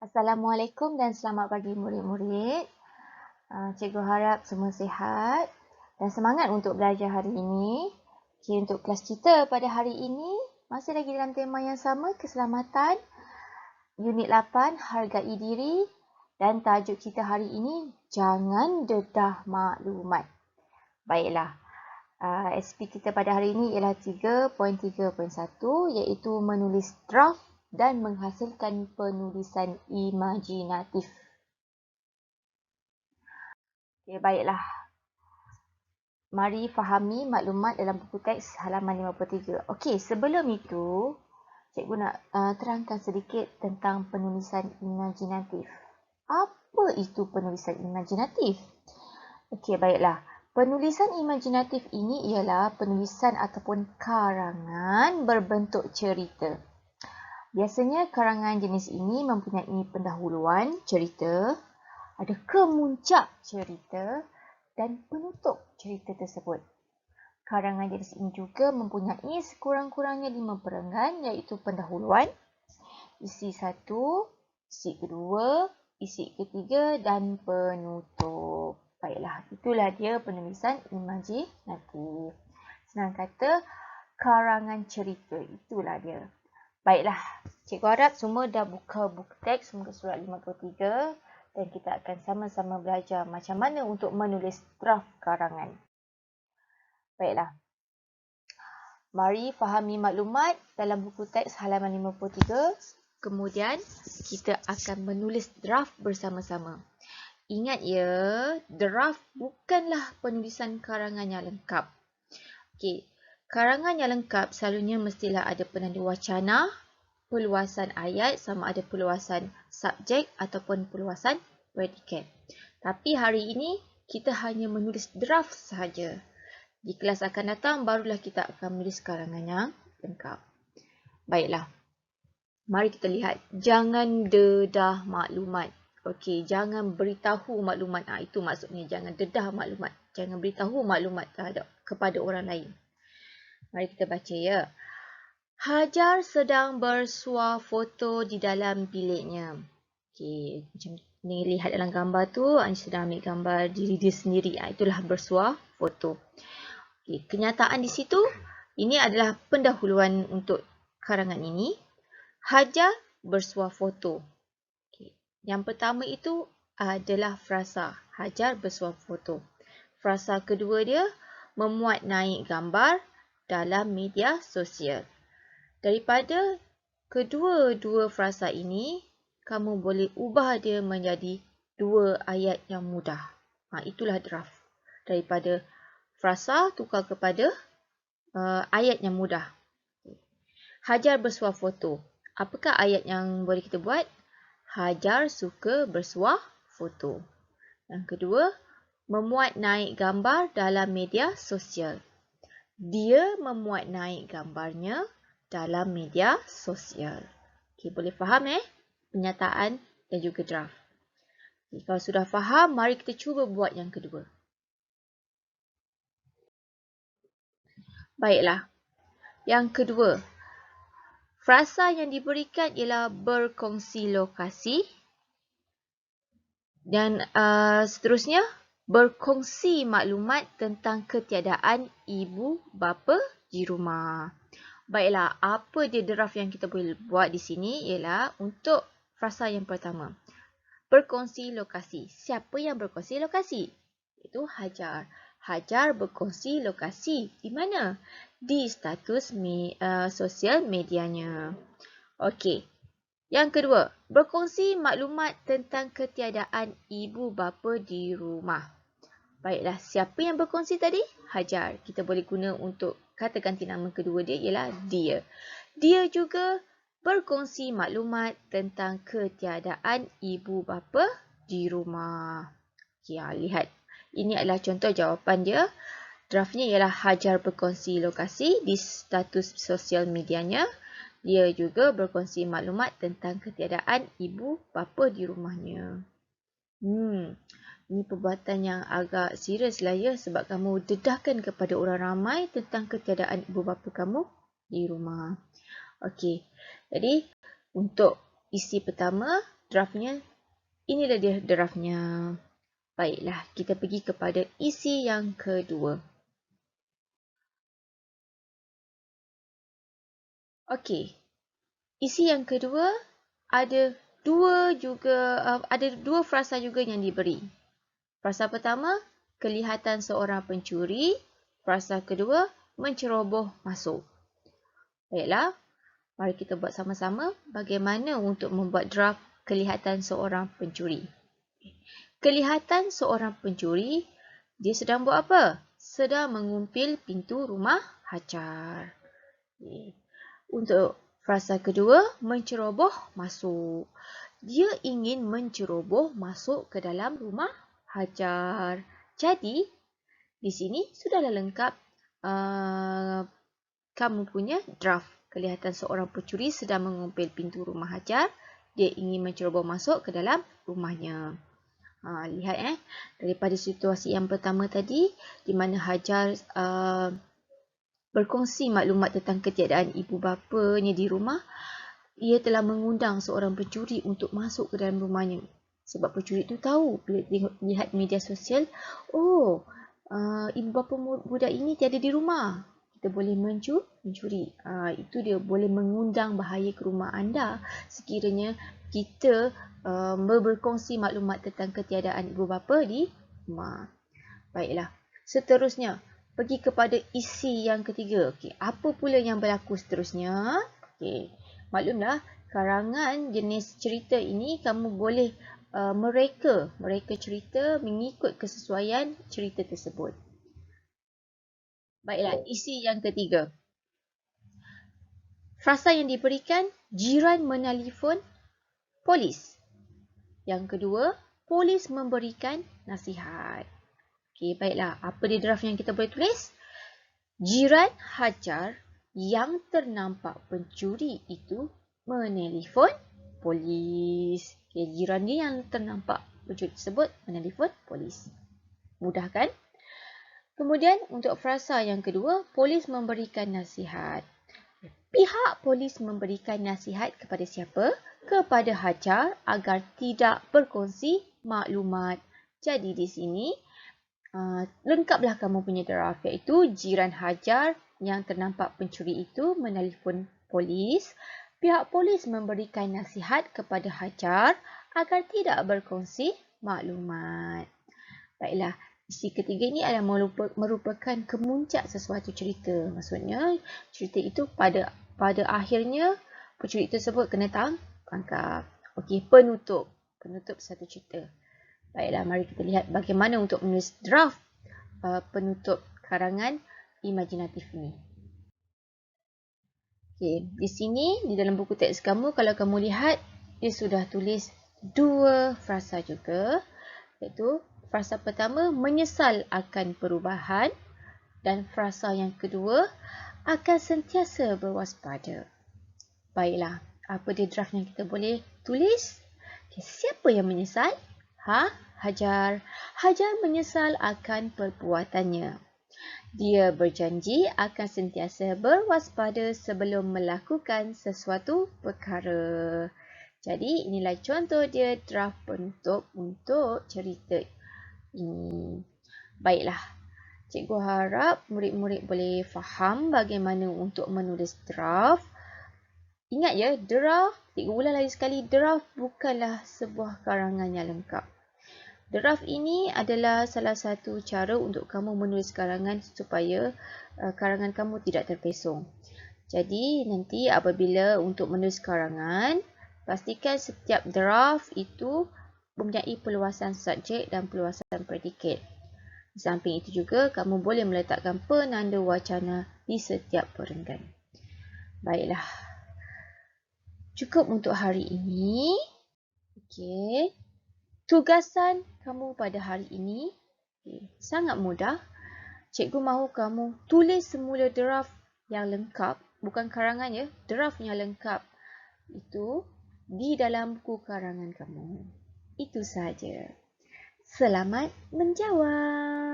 Assalamualaikum dan selamat pagi murid-murid. Cikgu harap semua sihat dan semangat untuk belajar hari ini. Okay, untuk kelas kita pada hari ini masih lagi dalam tema yang sama, keselamatan. Unit 8, hargai diri, dan tajuk kita hari ini, jangan dedah maklumat. Baiklah, SP kita pada hari ini ialah 3.3.1 iaitu menulis draft dan menghasilkan penulisan imajinatif. Okay, baiklah. Mari fahami maklumat dalam buku teks halaman 53. Okey, sebelum itu, cikgu nak terangkan sedikit tentang penulisan imajinatif. Apa itu penulisan imajinatif? Okey, baiklah. Penulisan imajinatif ini ialah penulisan ataupun karangan berbentuk cerita. Biasanya karangan jenis ini mempunyai pendahuluan cerita, ada kemuncak cerita dan penutup cerita tersebut. Karangan jenis ini juga mempunyai sekurang-kurangnya 5 perenggan iaitu pendahuluan, isi 1, isi kedua, isi ketiga dan penutup. Baiklah, itulah dia penulisan imajinatif. Senang kata, karangan cerita, itulah dia. Baiklah, cikgu harap semua dah buka buku teks muka surat 53 dan kita akan sama-sama belajar macam mana untuk menulis draft karangan. Baiklah, mari fahami maklumat dalam buku teks halaman 53. Kemudian, kita akan menulis draft bersama-sama. Ingat ya, draft bukanlah penulisan karangan yang lengkap. Okey. Karangan yang lengkap selalunya mestilah ada penanda wacana, peluasan ayat sama ada peluasan subjek ataupun peluasan predikat. Tapi hari ini kita hanya menulis draft sahaja. Di kelas akan datang barulah kita akan menulis karangan yang lengkap. Baiklah. Mari kita lihat. Jangan dedah maklumat. Okey, jangan beritahu maklumat. Itu maksudnya jangan dedah maklumat. Jangan beritahu maklumat kepada orang lain. Mari kita baca ya. Hajar sedang bersuah foto di dalam biliknya. Okey, macam ni lihat dalam gambar tu, Ani sedang ambil gambar diri dia sendiri. Itulah bersuah foto. Okey, kenyataan di situ, ini adalah pendahuluan untuk karangan ini. Hajar bersuah foto. Okey, yang pertama itu adalah frasa. Hajar bersuah foto. Frasa kedua dia, memuat naik gambar dalam media sosial. Daripada kedua-dua frasa ini, kamu boleh ubah dia menjadi dua ayat yang mudah. Itulah draft. Daripada frasa tukar kepada ayat yang mudah. Hajar bersuah foto. Apakah ayat yang boleh kita buat? Hajar suka bersuah foto. Yang kedua, memuat naik gambar dalam media sosial. Dia memuat naik gambarnya dalam media sosial. Okey, boleh faham penyataan dan juga draft. Okay, kalau sudah faham, mari kita cuba buat yang kedua. Baiklah. Yang kedua, frasa yang diberikan ialah berkongsi lokasi dan seterusnya berkongsi maklumat tentang ketiadaan ibu bapa di rumah. Baiklah, apa dia draft yang kita boleh buat di sini ialah untuk frasa yang pertama. Berkongsi lokasi. Siapa yang berkongsi lokasi? Itu Hajar. Hajar berkongsi lokasi. Di mana? Di status sosial medianya. Okey. Yang kedua, berkongsi maklumat tentang ketiadaan ibu bapa di rumah. Baiklah, siapa yang berkongsi tadi? Hajar. Kita boleh guna untuk kata ganti nama kedua dia ialah dia. Dia juga berkongsi maklumat tentang ketiadaan ibu bapa di rumah. Okay, lihat. Ini adalah contoh jawapan dia. Draftnya ialah Hajar berkongsi lokasi di status sosial medianya. Dia juga berkongsi maklumat tentang ketiadaan ibu bapa di rumahnya. Ini perbuatan yang agak serius lah ya, sebab kamu dedahkan kepada orang ramai tentang ketiadaan ibu bapa kamu di rumah. Okey, jadi untuk isi pertama, draftnya. Inilah dia draftnya. Baiklah, kita pergi kepada isi yang kedua. Okey. Isi yang kedua ada dua frasa juga yang diberi. Frasa pertama, kelihatan seorang pencuri. Frasa kedua, menceroboh masuk. Baiklah, mari kita buat sama-sama bagaimana untuk membuat draft kelihatan seorang pencuri. Kelihatan seorang pencuri, dia sedang buat apa? Sedang mengumpil pintu rumah Hajar. Untuk frasa kedua, menceroboh masuk. Dia ingin menceroboh masuk ke dalam rumah Hajar. Jadi, di sini sudahlah lengkap kamu punya draft. Kelihatan seorang pencuri sedang mengumpil pintu rumah Hajar. Dia ingin menceroboh masuk ke dalam rumahnya. Lihat daripada situasi yang pertama tadi, di mana Hajar berkongsi maklumat tentang ketiadaan ibu bapanya di rumah, ia telah mengundang seorang pencuri untuk masuk ke dalam rumahnya. Sebab pencuri itu tahu, bila lihat media sosial, ibu bapa budak ini tiada di rumah. Kita boleh mencuri. Itu dia boleh mengundang bahaya ke rumah anda sekiranya kita berkongsi maklumat tentang ketiadaan ibu bapa di rumah. Baiklah. Seterusnya, pergi kepada isi yang ketiga. Okey, apa pula yang berlaku seterusnya? Okey, maklumlah karangan jenis cerita ini kamu boleh mereka cerita mengikut kesesuaian cerita tersebut. Baiklah, isi yang ketiga. Frasa yang diberikan, jiran menelefon polis. Yang kedua, polis memberikan nasihat. Okey, baiklah. Apa dia draft yang kita boleh tulis? Jiran Hajar yang ternampak pencuri itu menelefon polis. Okey, jiran dia yang ternampak pencuri tersebut menelefon polis. Mudah kan? Kemudian untuk frasa yang kedua, polis memberikan nasihat. Pihak polis memberikan nasihat kepada siapa? Kepada Hajar agar tidak berkongsi maklumat. Jadi di sini lengkaplah kamu punya draft, iaitu jiran Hajar yang ternampak pencuri itu menelefon polis. Pihak polis memberikan nasihat kepada Hajar agar tidak berkongsi maklumat. Baiklah. Isi ketiga ini adalah merupakan kemuncak sesuatu cerita. Maksudnya, cerita itu pada akhirnya pencuri tersebut kena tangkap. Okey, penutup satu cerita. Baiklah, mari kita lihat bagaimana untuk menulis draft penutup karangan imajinatif ini. Okey, di sini di dalam buku teks kamu, kalau kamu lihat, dia sudah tulis dua frasa juga, iaitu frasa pertama, menyesal akan perubahan, dan frasa yang kedua, akan sentiasa berwaspada. Baiklah, apa dia draft yang kita boleh tulis? Okay, siapa yang menyesal? Hajar. Hajar menyesal akan perbuatannya. Dia berjanji akan sentiasa berwaspada sebelum melakukan sesuatu perkara. Jadi, inilah contoh dia draft penutup untuk cerita ini. Baiklah, cikgu harap murid-murid boleh faham bagaimana untuk menulis draft. Ingat ya, draft, cikgu ulang lagi sekali, draft bukanlah sebuah karangan yang lengkap. Draft ini adalah salah satu cara untuk kamu menulis karangan supaya karangan kamu tidak terpesong. Jadi, nanti apabila untuk menulis karangan, pastikan setiap draft itu mempunyai perluasan subjek dan perluasan predikat. Di samping itu juga, kamu boleh meletakkan penanda wacana di setiap perenggan. Baiklah. Cukup untuk hari ini. Okey. Tugasan kamu pada hari ini sangat mudah. Cikgu mahu kamu tulis semula draft yang lengkap. Bukan karangan ya. Draft yang lengkap. Itu di dalam buku karangan kamu. Itu sahaja. Selamat menjawab.